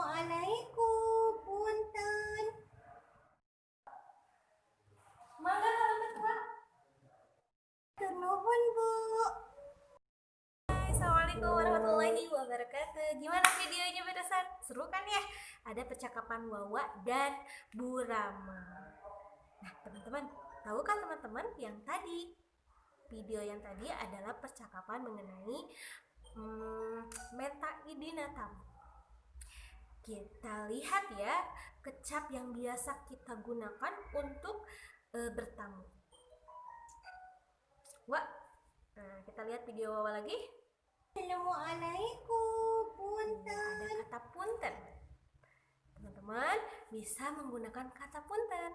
Assalamualaikum, punten. Mangga kalau berdua. Nuhun, Bu. Assalamualaikum warahmatullahi wabarakatuh. Gimana videonya barusan? Seru kan ya? Ada percakapan Wawa dan Bu Rama. Nah, teman-teman, tahukah teman-teman yang tadi? Video yang tadi adalah percakapan mengenai meta idinatam. Kita lihat ya, kecap yang biasa kita gunakan untuk bertamu. Wah, kita lihat video Wawa lagi. Assalamualaikum, punten. Ada kata punten. Teman-teman bisa menggunakan kata punten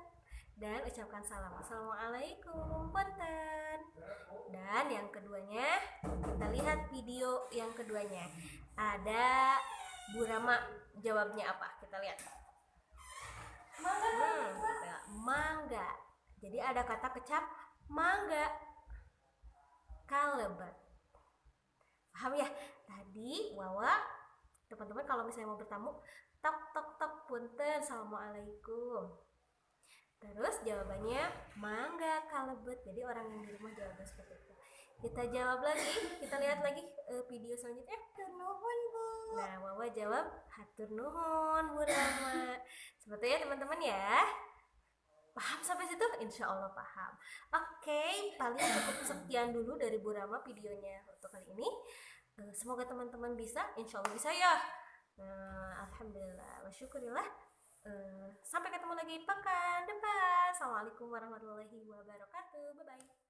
dan ucapkan salam. Assalamualaikum, punten. Dan yang keduanya, kita lihat video yang keduanya. Ada Bu Rama jawabnya apa? Kita lihat. Mangga. Jadi ada kata kecap mangga. Kalebet. Paham ya? Tadi Wawa, teman-teman kalau misalnya mau bertamu, tok tok tok punten, assalamualaikum. Terus jawabannya mangga kalebet. Jadi orang yang di rumah jawabnya seperti itu. Kita jawab lagi, kita lihat lagi video selanjutnya. Hatur nuhun, Bu. Nah, Wawa jawab hatur nuhun, Bu Rama. Seperti ya teman-teman ya. Paham sampai situ? Insya Allah paham. Oke, paling cukup sekian dulu dari Bu Rama videonya untuk kali ini. Semoga teman-teman bisa, insya Allah bisa ya. Alhamdulillah wa syukurillah. Sampai ketemu lagi pekan depan. Assalamualaikum warahmatullahi wabarakatuh. Bye-bye.